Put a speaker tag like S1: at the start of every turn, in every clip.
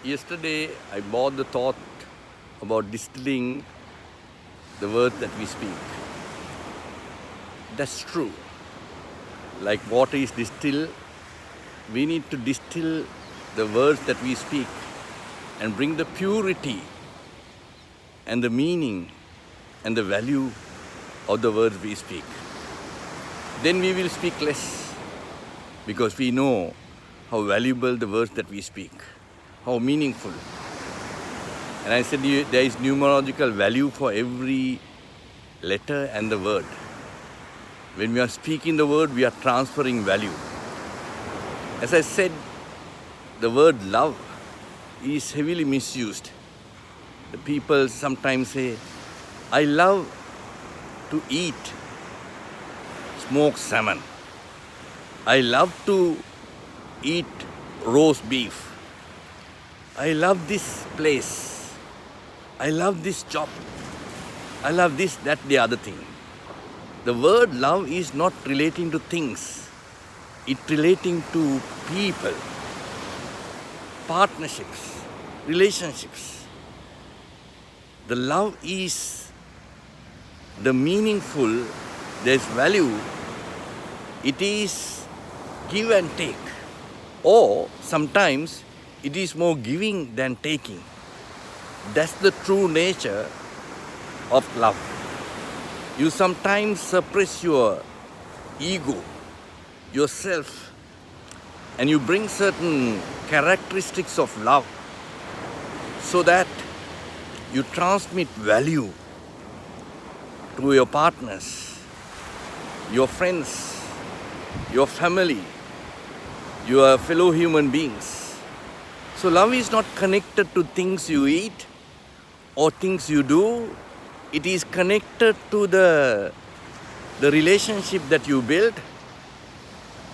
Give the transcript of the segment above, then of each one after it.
S1: Yesterday, I bought the thought about distilling the words that we speak. That's true. Like water is distilled, we need to distill the words that we speak and bring the purity and the meaning and the value of the words we speak. Then we will speak less because we know how valuable the words that we speak, how meaningful. And I said there is numerological value for every letter and the word. When we are speaking the word, we are transferring value. As I said, the word love is heavily misused. The people sometimes say, I love to eat smoked salmon. I love to eat roast beef. I love this place. I love this job. I love this, that, the other thing. The word love is not relating to things. It's relating to people, partnerships, relationships. The love is the meaningful, there's value. It is give and take. Or sometimes it is more giving than taking. That's the true nature of love. You sometimes suppress your ego, yourself, and you bring certain characteristics of love so that you transmit value to your partners, your friends, your family, your fellow human beings. So love is not connected to things you eat or things you do. It is connected to the relationship that you build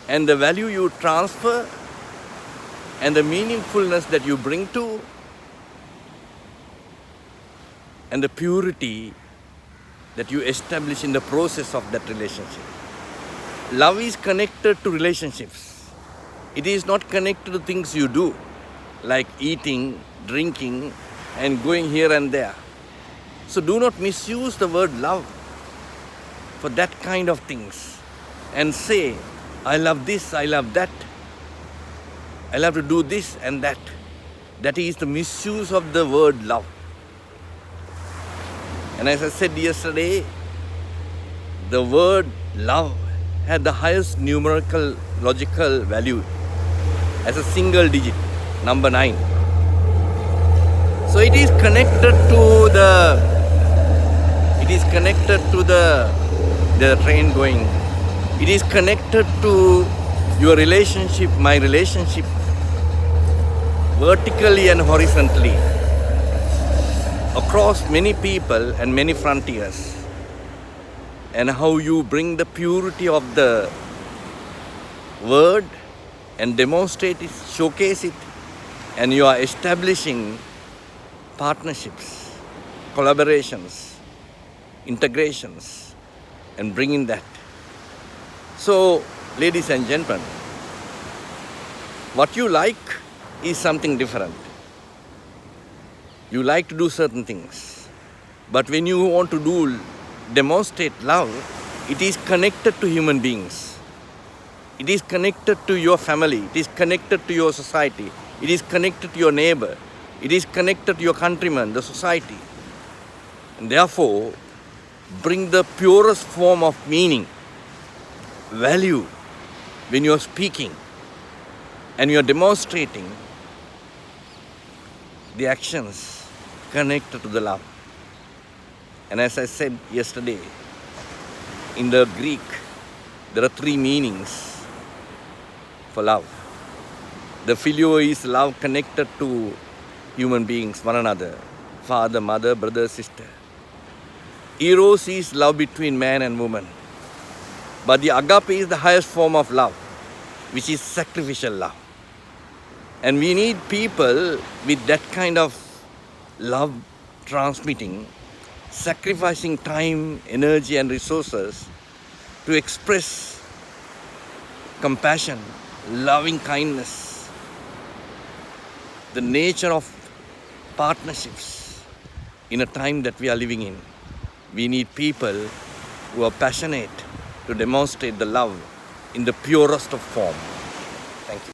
S1: and the value you transfer and the meaningfulness that you bring to and the purity that you establish in the process of that relationship. Love is connected to relationships. It is not connected to things you do, like eating, drinking, and going here and there. So do not misuse the word love for that kind of things and say, I love this, I love that. I love to do this and that. That is the misuse of the word love. And as I said yesterday, the word love had the highest numerical logical value as a single digit, number 9. So it is connected to the train going. It is connected to your relationship, my relationship, vertically and horizontally, across many people and many frontiers, and how you bring the purity of the word and demonstrate it, showcase it, and you are establishing partnerships, collaborations, integrations, and bringing that. So, ladies and gentlemen, what you like is something different. You like to do certain things. But when you want to demonstrate love, it is connected to human beings. It is connected to your family. It is connected to your society. It is connected to your neighbor. It is connected to your countrymen, the society. And therefore, bring the purest form of meaning, value, when you are speaking and you are demonstrating the actions connected to the love. And as I said yesterday, in the Greek, there are 3 meanings for love. The phileo is love connected to human beings, one another, father, mother, brother, sister. Eros is love between man and woman. But the agape is the highest form of love, which is sacrificial love. And we need people with that kind of love transmitting, sacrificing time, energy, and resources to express compassion, loving kindness, the nature of partnerships in a time that we are living in. We need people who are passionate to demonstrate the love in the purest of form. Thank you.